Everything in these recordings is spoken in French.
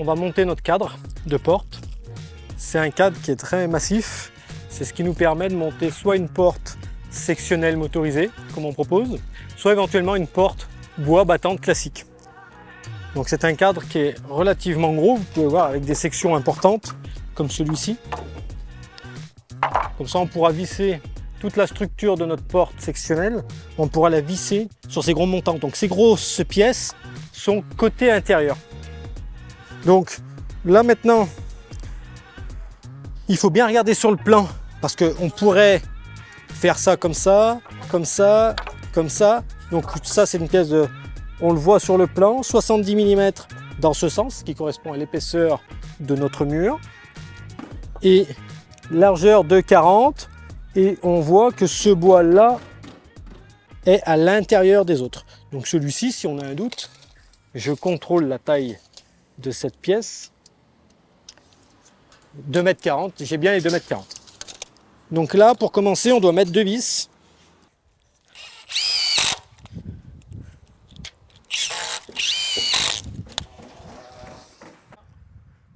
va monter notre cadre de porte. C'est un cadre qui est très massif. C'est ce qui nous permet de monter soit une porte sectionnelle motorisée, comme on propose, soit éventuellement une porte bois battante classique. Donc c'est un cadre qui est relativement gros, vous pouvez voir, avec des sections importantes, comme celui-ci. Comme ça, on pourra visser toute la structure de notre porte sectionnelle, on pourra la visser sur ces gros montants. Donc ces grosses pièces sont côté intérieur. Donc là maintenant, il faut bien regarder sur le plan, parce qu'on pourrait faire ça comme ça, comme ça, comme ça. Donc ça c'est une pièce de, on le voit sur le plan, 70 mm dans ce sens, qui correspond à l'épaisseur de notre mur. Et largeur de 40, et on voit que ce bois là est à l'intérieur des autres. Donc celui-ci, si on a un doute, je contrôle la taille de cette pièce, 2,40 m, j'ai bien les 2,40 m. Donc là, pour commencer, on doit mettre 2 vis.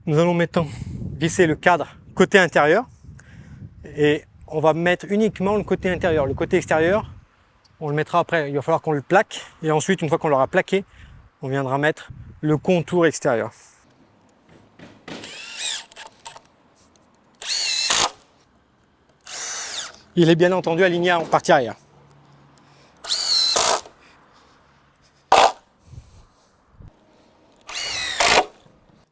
Nous allons maintenant visser le cadre côté intérieur et on va mettre uniquement le côté intérieur. Le côté extérieur, on le mettra après. Il va falloir qu'on le plaque et ensuite, une fois qu'on l'aura plaqué, on viendra mettre le contour extérieur. Il est bien entendu aligné en partie arrière.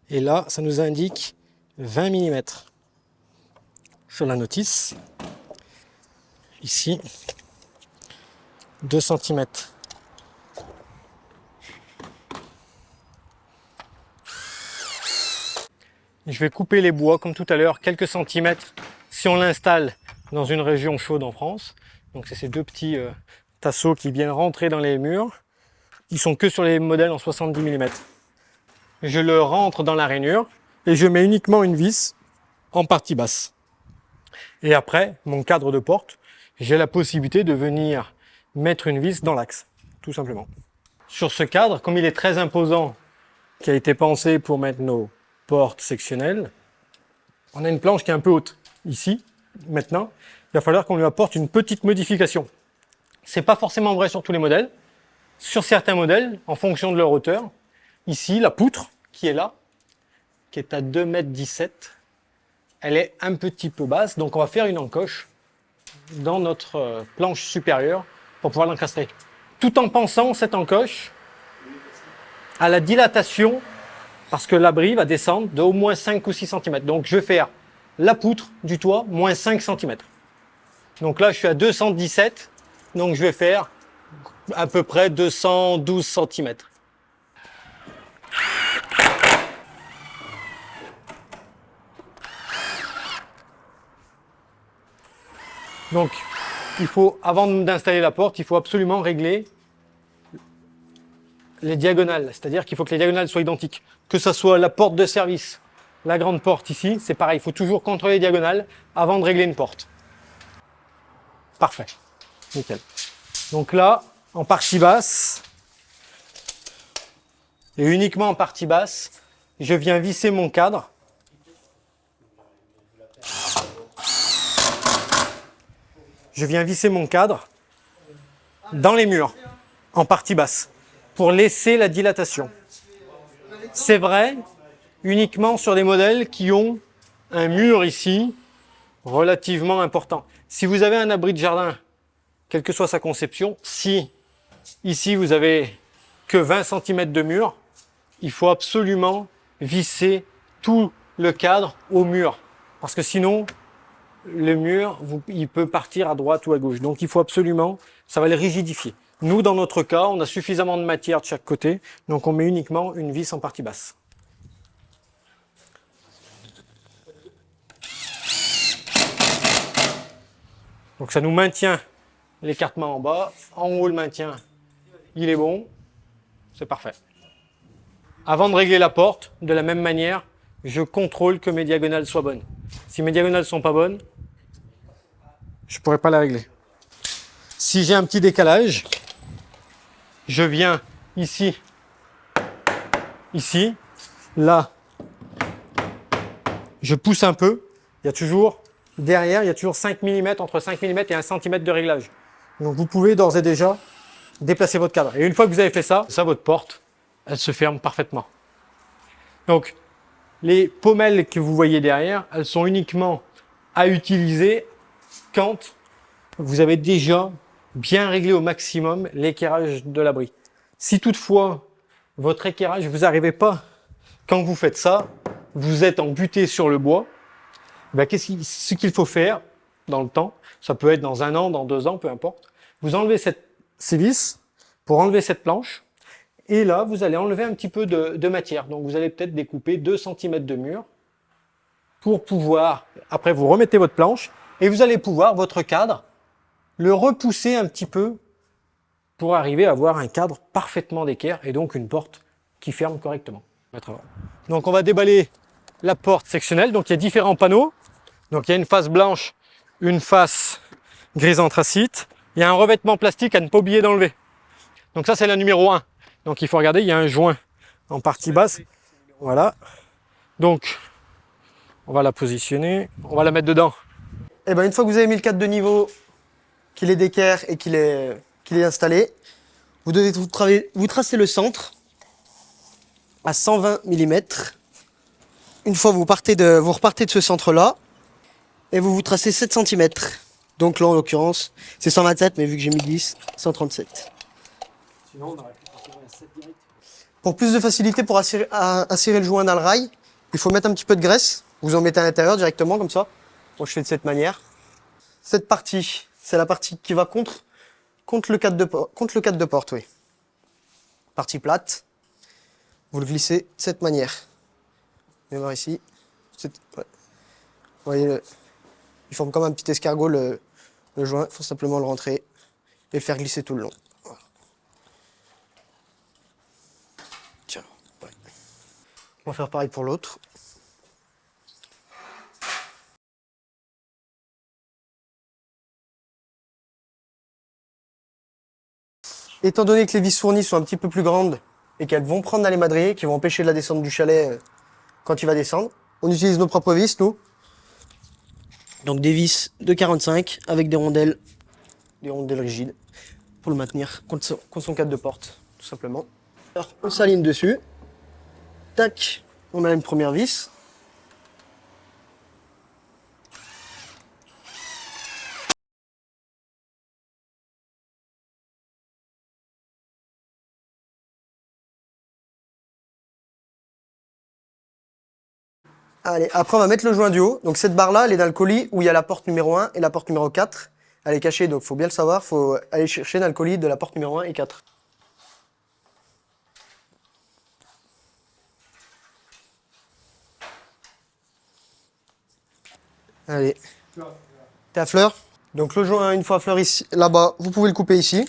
Et là, ça nous indique 20 mm sur la notice. Ici, 2 cm. Je vais couper les bois comme tout à l'heure, quelques centimètres si on l'installe dans une région chaude en France. Donc c'est ces deux petits tasseaux qui viennent rentrer dans les murs. Ils sont que sur les modèles en 70 mm. Je le rentre dans la rainure et je mets uniquement une vis en partie basse. Et après, mon cadre de porte, j'ai la possibilité de venir mettre une vis dans l'axe, tout simplement. Sur ce cadre, comme il est très imposant, qui a été pensé pour mettre nos portes sectionnelles, on a une planche qui est un peu haute. Ici, maintenant, il va falloir qu'on lui apporte une petite modification. C'est pas forcément vrai sur tous les modèles. Sur certains modèles, en fonction de leur hauteur, ici, la poutre qui est là, qui est à 2,17 m, elle est un petit peu basse, donc on va faire une encoche dans notre planche supérieure pour pouvoir l'encastrer. Tout en pensant cette encoche à la dilatation, parce que l'abri va descendre de au moins 5 ou 6 cm. Donc je vais faire la poutre du toit moins 5 cm. Donc là je suis à 217, donc je vais faire à peu près 212 cm. Donc, il faut, avant d'installer la porte, il faut absolument régler les diagonales. C'est-à-dire qu'il faut que les diagonales soient identiques. Que ce soit la porte de service, la grande porte ici, c'est pareil. Il faut toujours contrôler les diagonales avant de régler une porte. Parfait. Nickel. Donc là, en partie basse, et uniquement en partie basse, je viens visser mon cadre. Je viens visser mon cadre dans les murs, en partie basse, pour laisser la dilatation. C'est vrai uniquement sur des modèles qui ont un mur ici relativement important. Si vous avez un abri de jardin, quelle que soit sa conception, si ici vous avez que 20 cm de mur, il faut absolument visser tout le cadre au mur, parce que sinon le mur, il peut partir à droite ou à gauche. Donc il faut absolument, ça va le rigidifier. Nous, dans notre cas, on a suffisamment de matière de chaque côté, donc on met uniquement une vis en partie basse. Donc ça nous maintient l'écartement en bas. En haut, le maintien, il est bon. C'est parfait. Avant de régler la porte, de la même manière, je contrôle que mes diagonales soient bonnes. Si mes diagonales ne sont pas bonnes, je ne pourrai pas la régler. Si j'ai un petit décalage, je viens ici, là, je pousse un peu, il y a toujours, derrière, il y a toujours 5 mm, entre 5 mm et 1 cm de réglage. Donc vous pouvez d'ores et déjà déplacer votre cadre. Et une fois que vous avez fait ça, votre porte, elle se ferme parfaitement. Donc, les pommelles que vous voyez derrière, elles sont uniquement à utiliser quand vous avez déjà bien réglé au maximum l'équerrage de l'abri. Si toutefois, votre équerrage, vous n'arrivez pas, quand vous faites ça, vous êtes embuté sur le bois, ben ce qu'il faut faire dans le temps, ça peut être dans 1 an, dans 2 ans, peu importe, vous enlevez ces vis pour enlever cette planche, et là, vous allez enlever un petit peu de matière. Donc, vous allez peut-être découper 2 cm de mur pour pouvoir, après, vous remettez votre planche, et vous allez pouvoir, votre cadre, le repousser un petit peu pour arriver à avoir un cadre parfaitement d'équerre et donc une porte qui ferme correctement. Donc on va déballer la porte sectionnelle. Donc il y a différents panneaux. Donc il y a une face blanche, une face grise anthracite. Il y a un revêtement plastique à ne pas oublier d'enlever. Donc ça c'est la numéro 1. Donc il faut regarder, il y a un joint en partie basse. Voilà. Donc on va la positionner, on va la mettre dedans. Et ben une fois que vous avez mis le cadre de niveau, qu'il est d'équerre et qu'il est installé, vous devez vous tracer le centre à 120 mm. Une fois vous repartez de ce centre-là et vous tracez 7 cm. Donc là en l'occurrence, c'est 127, mais vu que j'ai mis 10, 137. Sinon on aurait pu partir à 7 direct. Pour plus de facilité pour insérer le joint dans le rail, il faut mettre un petit peu de graisse. Vous en mettez à l'intérieur directement comme ça. Moi je fais de cette manière. Cette partie, c'est la partie qui va contre le cadre de porte, oui. Partie plate, vous le glissez de cette manière. Vous allez voir ici. Ouais. Vous voyez, il forme comme un petit escargot le joint. Il faut simplement le rentrer et le faire glisser tout le long. Voilà. Tiens, ouais. On va faire pareil pour l'autre. Étant donné que les vis fournies sont un petit peu plus grandes et qu'elles vont prendre dans les madriers, qui vont empêcher la descente du chalet quand il va descendre, on utilise nos propres vis, nous. Donc des vis de 45 avec des rondelles rigides pour le maintenir contre son cadre de porte, tout simplement. Alors on s'aligne dessus. Tac, on a une première vis. Allez, après on va mettre le joint du haut. Donc cette barre-là, elle est dans le colis où il y a la porte numéro 1 et la porte numéro 4. Elle est cachée, donc il faut bien le savoir, il faut aller chercher dans le colis de la porte numéro 1 et 4. Allez, t'es à fleur. Donc le joint, une fois à fleur ici, là-bas, vous pouvez le couper ici.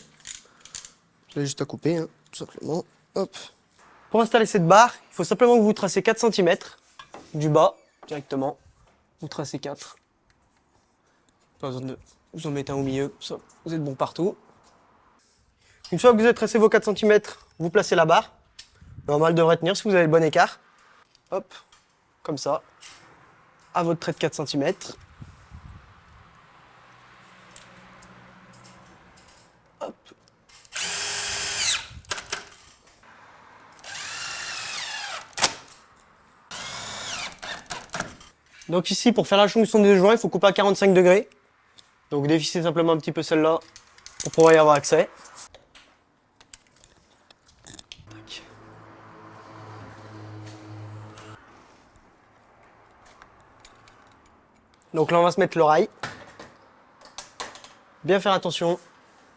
Vous avez juste à couper, hein, tout simplement. Hop. Pour installer cette barre, il faut simplement que vous tracez 4 cm du bas, directement. Vous tracez 4. Pas besoin de vous en mettez un au milieu, ça, vous êtes bon partout. Une fois que vous avez tracé vos 4 cm, vous placez la barre. Normal devrait tenir si vous avez le bon écart. Hop, comme ça. À votre trait de 4 cm. Hop. Donc ici, pour faire la jonction des joints, il faut couper à 45 degrés. Donc dévissez simplement un petit peu celle-là pour pouvoir y avoir accès. Donc là, on va se mettre le rail. Bien faire attention.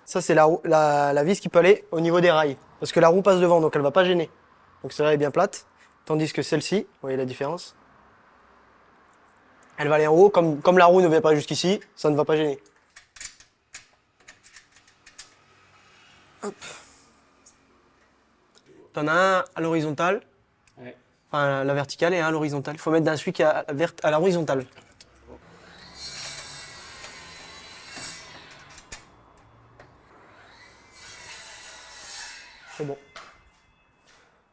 Ça, c'est la vis qui peut aller au niveau des rails. Parce que la roue passe devant, donc elle ne va pas gêner. Donc celle-là est bien plate. Tandis que celle-ci, vous voyez la différence? Elle va aller en haut. Comme la roue ne va pas jusqu'ici, ça ne va pas gêner. Hop. T'en as un à l'horizontale. Ouais. Enfin, la verticale et un à l'horizontale. Il faut mettre d'un celui qui est à la horizontale. C'est bon.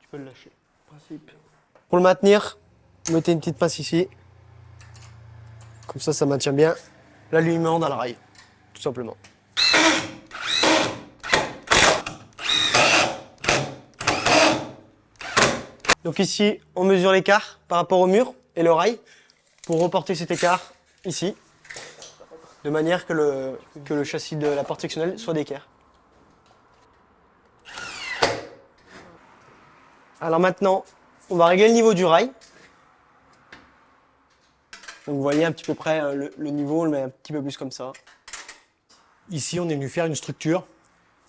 Tu peux le lâcher. Principe. Pour le maintenir, vous mettez une petite pince ici. Comme ça maintient bien l'alignement dans le rail, tout simplement. Donc ici, on mesure l'écart par rapport au mur et le rail pour reporter cet écart ici, de manière que le châssis de la porte sectionnelle soit d'équerre. Alors maintenant, on va régler le niveau du rail. Donc vous voyez un petit peu près le niveau, on le met un petit peu plus comme ça. Ici, on est venu faire une structure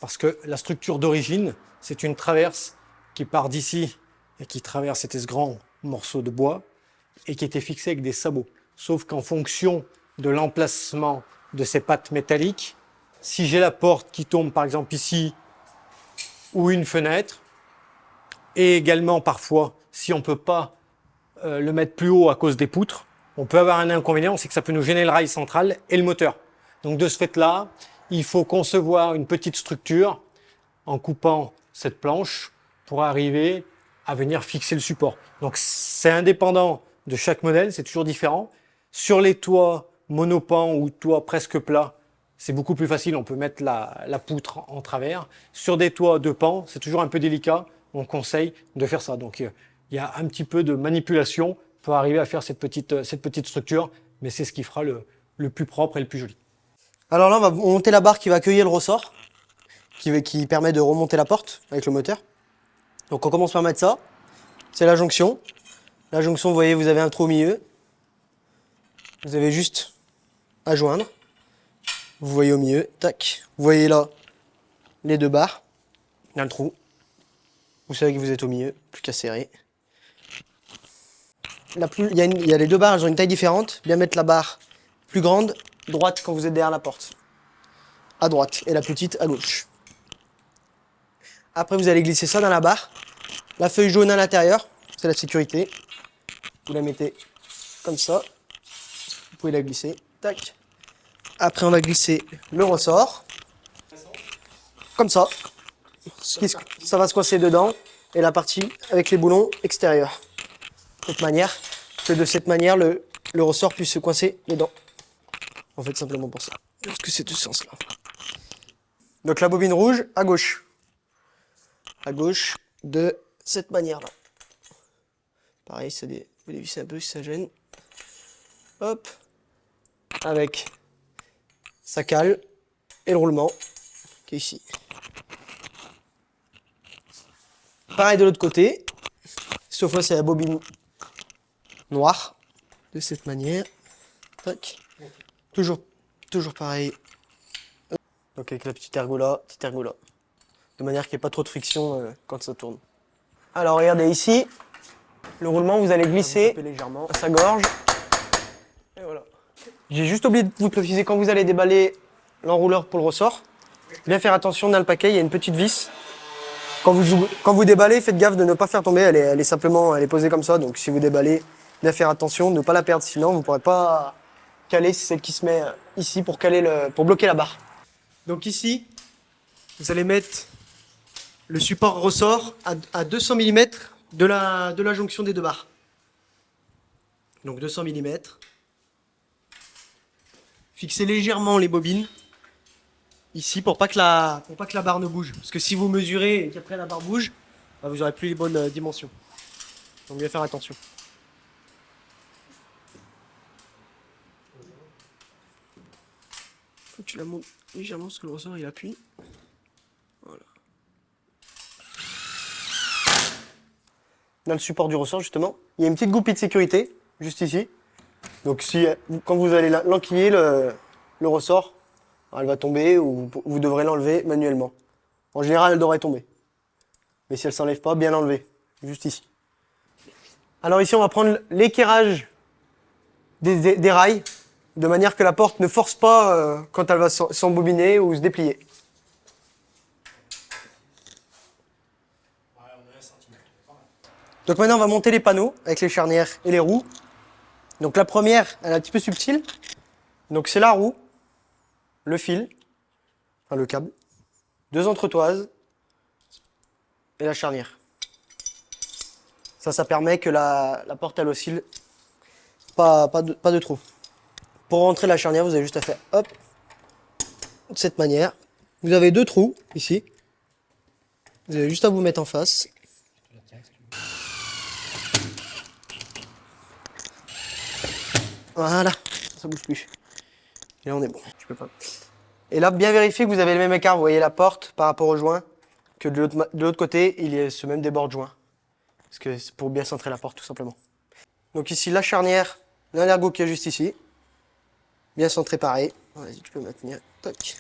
parce que la structure d'origine, c'est une traverse qui part d'ici et qui traverse ce grand morceau de bois et qui était fixé avec des sabots. Sauf qu'en fonction de l'emplacement de ces pattes métalliques, si j'ai la porte qui tombe par exemple ici ou une fenêtre, et également parfois si on ne peut pas le mettre plus haut à cause des poutres, on peut avoir un inconvénient, c'est que ça peut nous gêner le rail central et le moteur. Donc de ce fait-là, il faut concevoir une petite structure en coupant cette planche pour arriver à venir fixer le support. Donc c'est indépendant de chaque modèle, c'est toujours différent. Sur les toits monopans ou toits presque plats, c'est beaucoup plus facile, on peut mettre la poutre en travers. Sur des toits de pan, c'est toujours un peu délicat, on conseille de faire ça. Donc il y a un petit peu de manipulation pour arriver à faire cette petite structure, mais c'est ce qui fera le plus propre et le plus joli. Alors là, on va monter la barre qui va accueillir le ressort, qui permet de remonter la porte avec le moteur. Donc on commence par mettre ça. C'est la jonction. La jonction, vous voyez, vous avez un trou au milieu. Vous avez juste à joindre. Vous voyez au milieu, tac. Vous voyez là les deux barres dans le trou. Vous savez que vous êtes au milieu, plus qu'à serrer. Il y a les deux barres, elles ont une taille différente. Bien mettre la barre plus grande, droite quand vous êtes derrière la porte. À droite et la plus petite à gauche. Après, vous allez glisser ça dans la barre. La feuille jaune à l'intérieur, c'est la sécurité. Vous la mettez comme ça. Vous pouvez la glisser. Tac. Après, on va glisser le ressort. Comme ça. Ça va se coincer dedans. Et la partie avec les boulons extérieurs. De cette manière, le ressort puisse se coincer dedans. En fait, simplement pour ça. Parce que c'est de ce sens-là. Donc la bobine rouge à gauche. À gauche de cette manière-là. Pareil, vous dévissez un peu si ça gêne. Hop. Avec sa cale et le roulement qui est ici. Pareil de l'autre côté. Sauf que c'est la bobine noire. De cette manière. Tac. Toujours pareil. Donc avec la petite ergola. De manière qu'il n'y ait pas trop de friction quand ça tourne. Alors regardez ici, le roulement, vous allez glisser légèrement à sa gorge. Et voilà. J'ai juste oublié de vous préciser, quand vous allez déballer l'enrouleur pour le ressort, bien faire attention, dans le paquet, il y a une petite vis. Quand vous déballez, faites gaffe de ne pas faire tomber, elle est posée comme ça, donc si vous déballez, bien faire attention de ne pas la perdre, sinon vous ne pourrez pas caler, c'est celle qui se met ici pour bloquer la barre. Donc ici, vous allez mettre le support ressort à 200 mm de la jonction des deux barres. Donc 200 mm. Fixez légèrement les bobines ici pour pas que la barre ne bouge. Parce que si vous mesurez et qu'après la barre bouge, bah vous n'aurez plus les bonnes dimensions. Donc bien faire attention. Faut que tu la montes légèrement parce que le ressort il appuie. Voilà. Dans le support du ressort justement, il y a une petite goupille de sécurité juste ici. Donc quand vous allez l'enquiller le ressort, elle va tomber ou vous devrez l'enlever manuellement. En général, elle devrait tomber. Mais si elle ne s'enlève pas, bien l'enlever. Juste ici. Alors ici, on va prendre l'équerrage des rails, de manière que la porte ne force pas quand elle va s'embobiner ou se déplier. Donc maintenant, on va monter les panneaux avec les charnières et les roues. Donc la première, elle est un petit peu subtile. Donc c'est la roue, le fil, enfin le câble, deux entretoises et la charnière. Ça permet que la porte elle oscille pas de trop. Pour rentrer la charnière, vous avez juste à faire hop, de cette manière. Vous avez 2 trous ici. Vous avez juste à vous mettre en face. Voilà, ça bouge plus. Et là on est bon, je peux pas. Et là, bien vérifier que vous avez le même écart. Vous voyez la porte par rapport au joint, que de l'autre côté, il y a ce même débord de joint. Parce que c'est pour bien centrer la porte, tout simplement. Donc ici, la charnière, l'ergot qui est juste ici. Bien centré pareil. Vas-y, tu peux maintenir. Tac.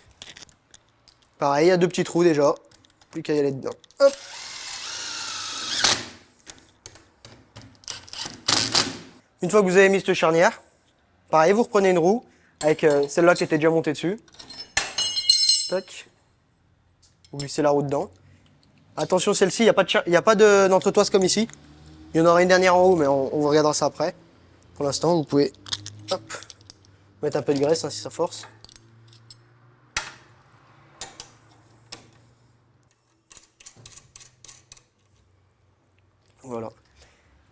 Pareil, il y a 2 petits trous déjà. Plus qu'à y aller dedans. Hop. Une fois que vous avez mis cette charnière, pareil, vous reprenez une roue avec celle-là qui était déjà montée dessus. Tac. Vous glissez la roue dedans. Attention, celle-ci, il n'y a pas d'entretoise comme ici. Il y en aura une dernière en haut, mais on vous regardera ça après. Pour l'instant, vous pouvez hop, mettre un peu de graisse hein, si ça force. Voilà.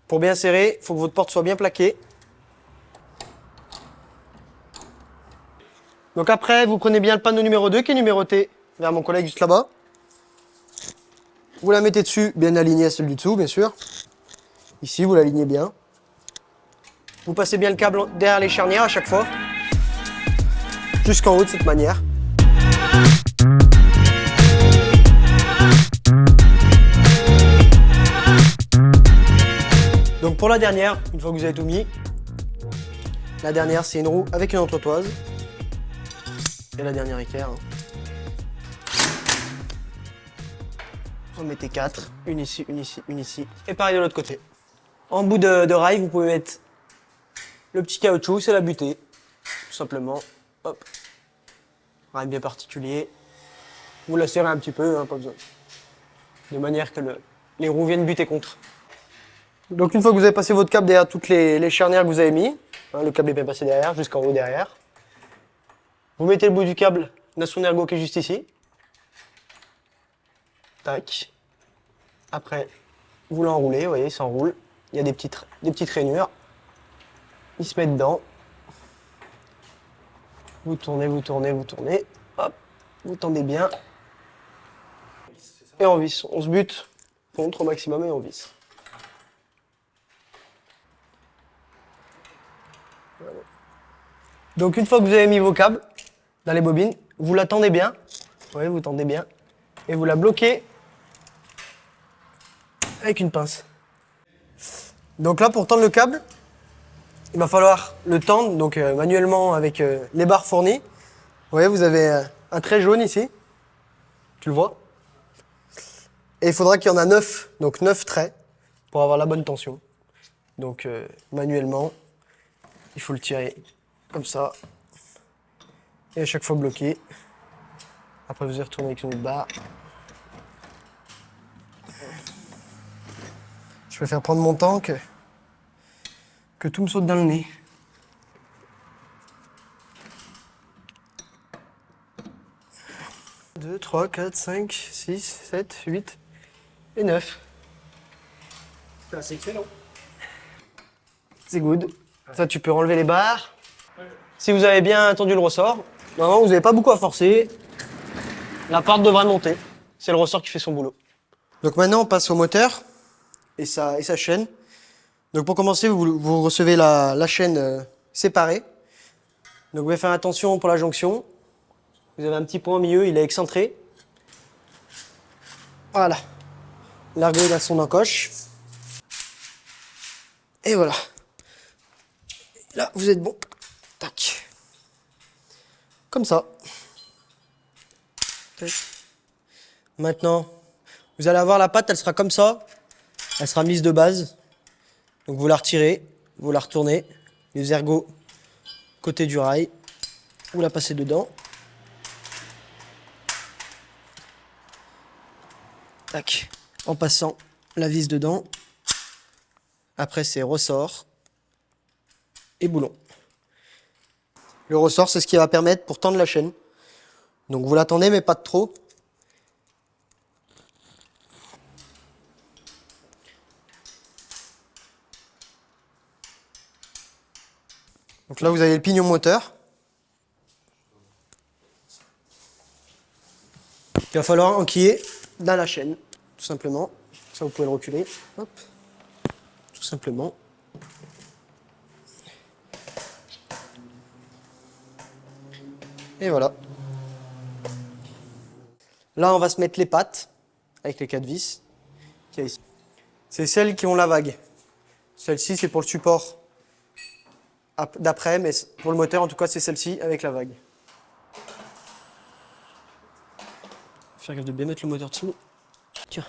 Pour bien serrer, il faut que votre porte soit bien plaquée. Donc après, vous prenez bien le panneau numéro 2 qui est numéroté vers mon collègue juste là-bas. Vous la mettez dessus, bien alignée à celle du dessous, bien sûr. Ici, vous l'alignez bien. Vous passez bien le câble derrière les charnières à chaque fois. Jusqu'en haut de cette manière. Donc pour la dernière, une fois que vous avez tout mis, la dernière c'est une roue avec une entretoise. Et la dernière équerre. Vous en mettez 4, une ici, une ici, une ici. Et pareil de l'autre côté. En bout de rail, vous pouvez mettre le petit caoutchouc, c'est la butée. Tout simplement. Hop. Rail bien particulier. Vous la serrez un petit peu, hein, pas besoin. De manière que les roues viennent buter contre. Donc une fois que vous avez passé votre câble derrière toutes les charnières que vous avez mis, hein, le câble est bien passé derrière, jusqu'en haut derrière. Vous mettez le bout du câble dans son ergot qui est juste ici. Tac. Après, vous l'enroulez, vous voyez, il s'enroule. Il y a des petites rainures. Il se met dedans. Vous tournez, vous tournez, vous tournez. Hop, vous tendez bien. Et on visse. On se bute contre au maximum et on visse. Voilà. Donc une fois que vous avez mis vos câbles dans les bobines, vous la tendez bien. Vous voyez, vous tendez bien. Et vous la bloquez avec une pince. Donc là, pour tendre le câble, il va falloir le tendre donc manuellement avec les barres fournies. Vous voyez, vous avez un trait jaune ici. Tu le vois? Et il faudra qu'il y en a 9, donc 9 traits pour avoir la bonne tension. Donc manuellement, il faut le tirer comme ça. Et à chaque fois bloqué. Après vous y retournez avec une autre barre. Je préfère prendre mon temps que tout me saute dans le nez. « 2, 3, 4, 5, 6, 7, 8 et 9. C'est excellent. C'est good. Ça, tu peux enlever les barres. Si vous avez bien tendu le ressort, normalement, vous n'avez pas beaucoup à forcer. La porte devrait monter. C'est le ressort qui fait son boulot. Donc maintenant, on passe au moteur et sa chaîne. Donc pour commencer, vous recevez la chaîne séparée. Donc vous allez faire attention pour la jonction. Vous avez un petit point au milieu, il est excentré. Voilà. L'ergot il a son encoche. Et voilà. Là, vous êtes bon. Tac. Comme ça. Tac. Maintenant, vous allez avoir la patte, elle sera comme ça. Elle sera mise de base. Donc vous la retirez, vous la retournez. Les ergots côté du rail. Vous la passez dedans. Tac. En passant la vis dedans. Après, c'est ressort et boulon. Le ressort, c'est ce qui va permettre pour tendre la chaîne. Donc vous la tendez, mais pas de trop. Donc là, vous avez le pignon moteur. Il va falloir enquiller dans la chaîne, tout simplement. Ça, vous pouvez le reculer. Hop. Tout simplement. Et voilà. Là, on va se mettre les pattes avec les 4 vis qu'il y a ici. C'est celles qui ont la vague. Celle-ci, c'est pour le support d'après, mais pour le moteur, en tout cas, c'est celle-ci avec la vague. Faire gaffe de bien mettre le moteur dessous. Tiens.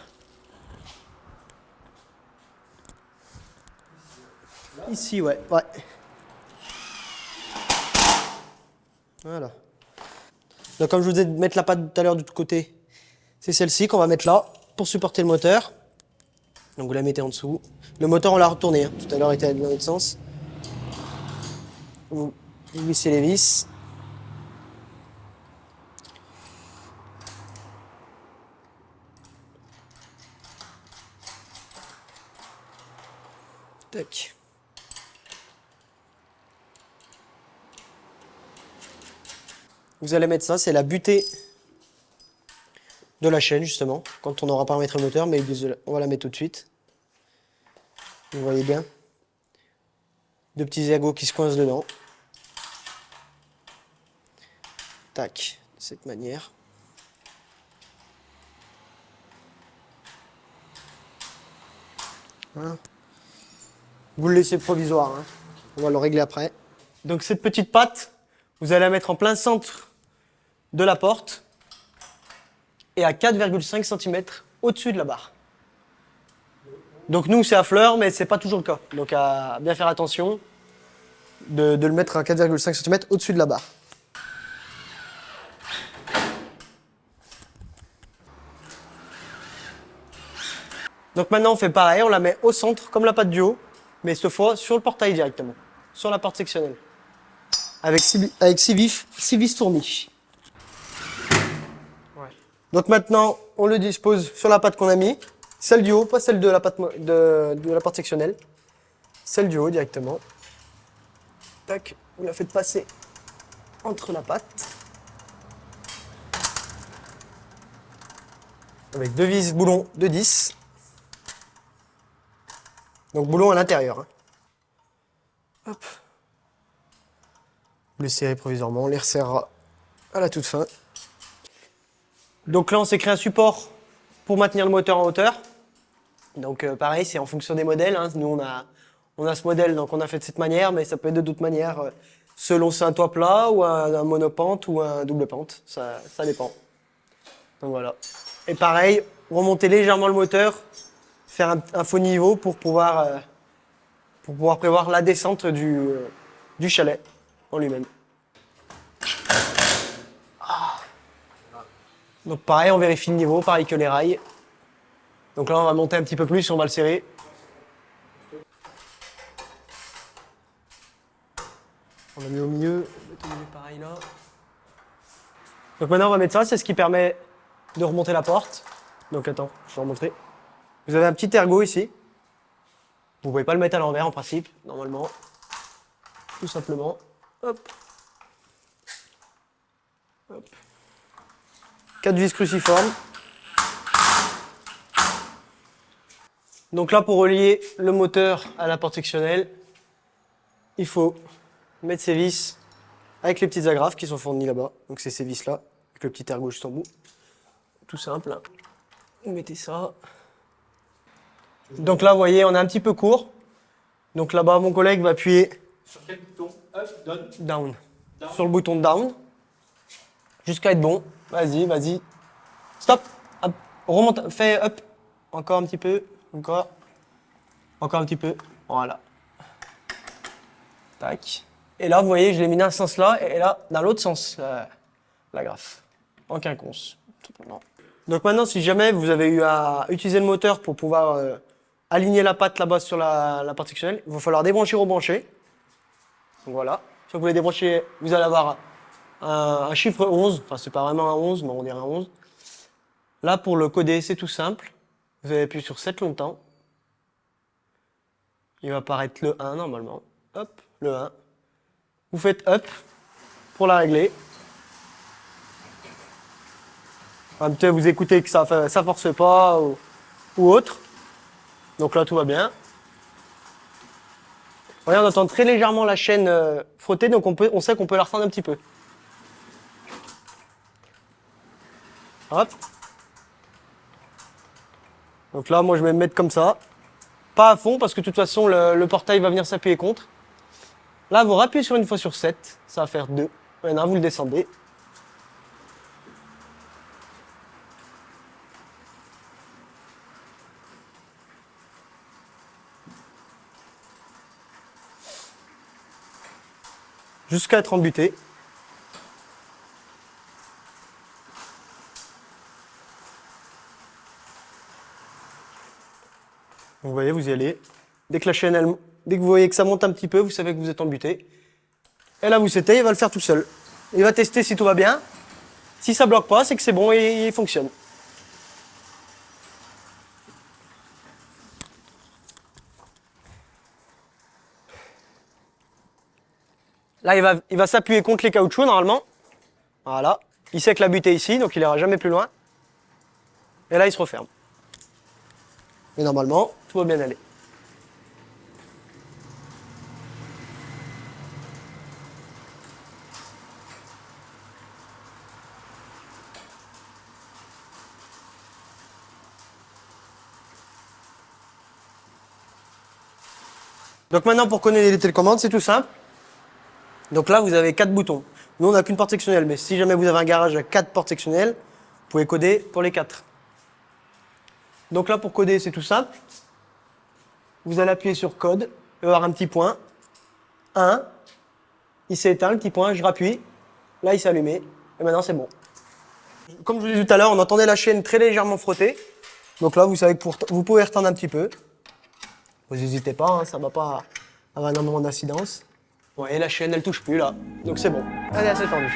Ici, ouais. Voilà. Donc, comme je vous ai dit de mettre la patte tout à l'heure de tout côté, c'est celle-ci qu'on va mettre là pour supporter le moteur. Donc, vous la mettez en dessous. Le moteur, on l'a retourné. Hein. Tout à l'heure, il était dans l'autre sens. Vous vissez les vis. Tac. Vous allez mettre ça, c'est la butée de la chaîne, justement, quand on aura paramétré le moteur, mais on va la mettre tout de suite. Vous voyez bien. Deux petits ergots qui se coincent dedans. Tac, de cette manière. Voilà. Vous le laissez provisoire, hein. On va le régler après. Donc cette petite patte, vous allez la mettre en plein centre de la porte et à 4,5 cm au-dessus de la barre. Donc nous c'est à fleur, mais c'est pas toujours le cas. Donc à bien faire attention de le mettre à 4,5 cm au-dessus de la barre. Donc maintenant on fait pareil, on la met au centre comme la patte du haut, mais cette fois sur le portail directement, sur la porte sectionnelle. Avec 6 vis tournées. Ouais. Donc maintenant on le dispose sur la patte qu'on a mis, celle du haut, pas celle de la porte sectionnelle, celle du haut directement. Tac, vous la faites passer entre la patte. Avec 2 vis boulons de 10. Donc boulon à l'intérieur. Hein. Hop. Vous les serrez provisoirement, on les resserrera à la toute fin. Donc là on s'est créé un support pour maintenir le moteur en hauteur. Donc pareil, c'est en fonction des modèles. Hein. Nous on a ce modèle, donc on a fait de cette manière, mais ça peut être de d'autres manières, selon si c'est un toit plat ou un monopente ou un double pente, ça dépend. Donc voilà. Et pareil, remonter légèrement le moteur, faire un faux niveau pour pouvoir prévoir la descente du chalet en lui-même. Donc pareil, on vérifie le niveau, pareil que les rails. Donc là, on va monter un petit peu plus, on va le serrer. On l'a mis au milieu, pareil là. Donc maintenant, on va mettre ça, c'est ce qui permet de remonter la porte. Donc attends, je vais remontrer. Vous avez un petit ergot ici. Vous pouvez pas le mettre à l'envers en principe, normalement. Tout simplement. Hop. Hop. 4 vis cruciformes. Donc là, pour relier le moteur à la porte sectionnelle, il faut mettre ces vis avec les petites agrafes qui sont fournies là-bas. Donc c'est ces vis-là, avec le petit ergot juste en bout. Tout simple. Hein. Vous mettez ça. Donc là, vous voyez, on est un petit peu court. Donc là-bas, mon collègue va appuyer Sur quel bouton? Up, down. down. Sur le bouton down. Jusqu'à être bon. Vas-y, vas-y. Stop. Hop. Remonte. Fais up. Encore un petit peu. Encore. Encore un petit peu. Voilà. Tac. Et là, vous voyez, je l'ai mis dans ce sens-là et là, dans l'autre sens, la graffe. En quinconce, tout simplement. Donc maintenant, si jamais vous avez eu à utiliser le moteur pour pouvoir aligner la patte là-bas sur la partie sectionnelle, il va falloir débrancher, rebrancher. Donc voilà. Si vous voulez débrancher, vous allez avoir un chiffre 11. Enfin, c'est pas vraiment un 11, mais on dirait un 11. Là, pour le coder, c'est tout simple. Vous allez appuyer sur 7 longtemps. Il va apparaître le 1 normalement. Hop, le 1. vous faites up pour la régler. Peut-être vous écoutez que ça force pas ou autre. Donc là, tout va bien. Voyez, on entend très légèrement la chaîne frotter, donc on sait qu'on peut la retendre un petit peu. Hop. Donc là, moi, je vais me mettre comme ça. Pas à fond, parce que de toute façon, le portail va venir s'appuyer contre. Là, vous rappuyez sur une fois sur 7. Ça va faire 2. Maintenant, vous le descendez. Jusqu'à être embuté. Vous voyez, vous y allez. Dès que la chaîne, dès que vous voyez que ça monte un petit peu, vous savez que vous êtes embuté. Et là, vous setez, il va le faire tout seul. Il va tester si tout va bien. Si ça bloque pas, c'est que c'est bon et il fonctionne. Là, il va s'appuyer contre les caoutchoucs, normalement. Voilà. Il sait que la butte est ici, donc il ira jamais plus loin. Et là, il se referme. Et normalement, tout va bien aller. Donc maintenant, pour connaître les télécommandes, c'est tout simple. Donc là, vous avez 4 boutons. Nous, on n'a qu'une porte sectionnelle, mais si jamais vous avez un garage à 4 portes sectionnelles, vous pouvez coder pour les 4. Donc là, pour coder, c'est tout simple. Vous allez appuyer sur code, il va y avoir un petit point. 1, il s'est éteint, le petit point, je rappuie. Là, il s'est allumé, et maintenant, c'est bon. Comme je vous l'ai dit tout à l'heure, on entendait la chaîne très légèrement frotter. Donc là, vous savez que vous pouvez retendre un petit peu. Vous n'hésitez pas, hein, ça ne va pas avoir énormément d'incidence. Vous voyez, la chaîne, elle touche plus là. Donc c'est bon. Allez, c'est tendu.